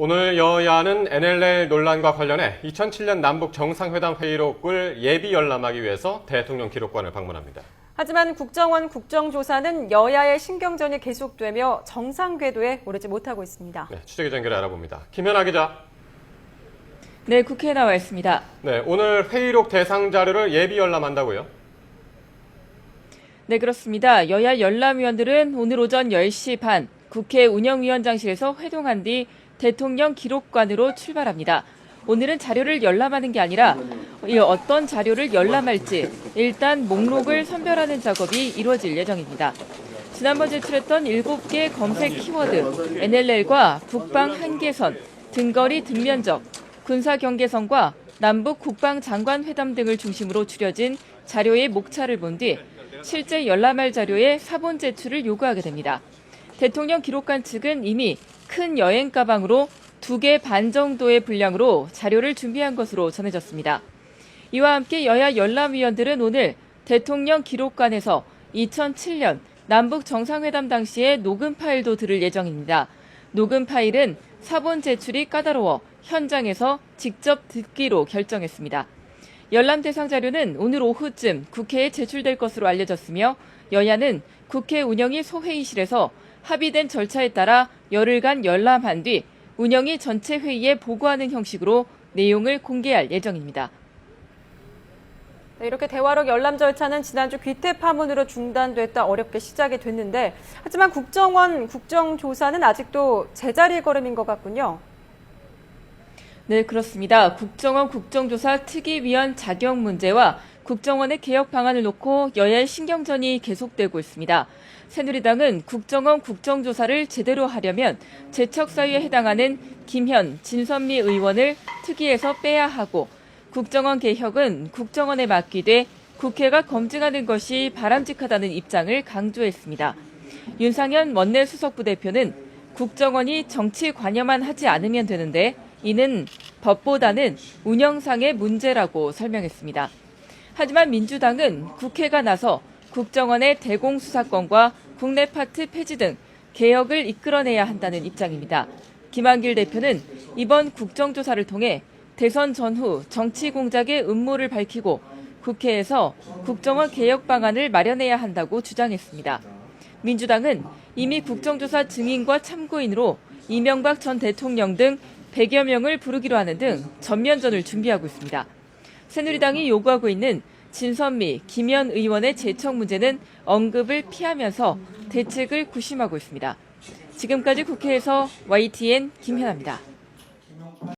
오늘 여야는 NLL 논란과 관련해 2007년 남북 정상회담 회의록을 예비 열람하기 위해서 대통령 기록관을 방문합니다. 하지만 국정원 국정조사는 여야의 신경전이 계속되며 정상 궤도에 오르지 못하고 있습니다. 네, 취재기 연결해 알아봅니다. 김현아 기자. 네, 국회에 나와 있습니다. 네, 오늘 회의록 대상 자료를 예비 열람한다고요? 네, 그렇습니다. 여야 열람위원들은 오늘 오전 10시 반 국회 운영위원장실에서 회동한 뒤 대통령 기록관으로 출발합니다. 오늘은 자료를 열람하는 게 아니라 어떤 자료를 열람할지 일단 목록을 선별하는 작업이 이루어질 예정입니다. 지난번 제출했던 7개 검색 키워드, NLL과 북방 한계선, 등거리 등면적, 군사 경계선과 남북 국방장관 회담 등을 중심으로 추려진 자료의 목차를 본 뒤 실제 열람할 자료의 사본 제출을 요구하게 됩니다. 대통령 기록관 측은 이미 큰 여행 가방으로 2개 반 정도의 분량으로 자료를 준비한 것으로 전해졌습니다. 이와 함께 여야 열람위원들은 오늘 대통령 기록관에서 2007년 남북 정상회담 당시의 녹음 파일도 들을 예정입니다. 녹음 파일은 사본 제출이 까다로워 현장에서 직접 듣기로 결정했습니다. 열람 대상 자료는 오늘 오후쯤 국회에 제출될 것으로 알려졌으며 여야는 국회 운영위 소회의실에서 합의된 절차에 따라 열흘간 열람한 뒤 운영위 전체 회의에 보고하는 형식으로 내용을 공개할 예정입니다. 네, 이렇게 대화록 열람 절차는 지난주 귀태 파문으로 중단됐다 어렵게 시작이 됐는데 하지만 국정원 국정조사는 아직도 제자리 걸음인 것 같군요. 네, 그렇습니다. 국정원 국정조사 특위위원 자격 문제와 국정원의 개혁 방안을 놓고 여야의 신경전이 계속되고 있습니다. 새누리당은 국정원 국정조사를 제대로 하려면 제척사유에 해당하는 김현, 진선미 의원을 특위에서 빼야 하고 국정원 개혁은 국정원에 맡기되 국회가 검증하는 것이 바람직하다는 입장을 강조했습니다. 윤상현 원내 수석부대표는 국정원이 정치 관여만 하지 않으면 되는데 이는 법보다는 운영상의 문제라고 설명했습니다. 하지만 민주당은 국회가 나서 국정원의 대공수사권과 국내 파트 폐지 등 개혁을 이끌어내야 한다는 입장입니다. 김한길 대표는 이번 국정조사를 통해 대선 전후 정치 공작의 음모를 밝히고 국회에서 국정원 개혁 방안을 마련해야 한다고 주장했습니다. 민주당은 이미 국정조사 증인과 참고인으로 이명박 전 대통령 등 100여 명을 부르기로 하는 등 전면전을 준비하고 있습니다. 새누리당이 요구하고 있는 진선미, 김현 의원의 제척 문제는 언급을 피하면서 대책을 구심하고 있습니다. 지금까지 국회에서 YTN 김현아입니다.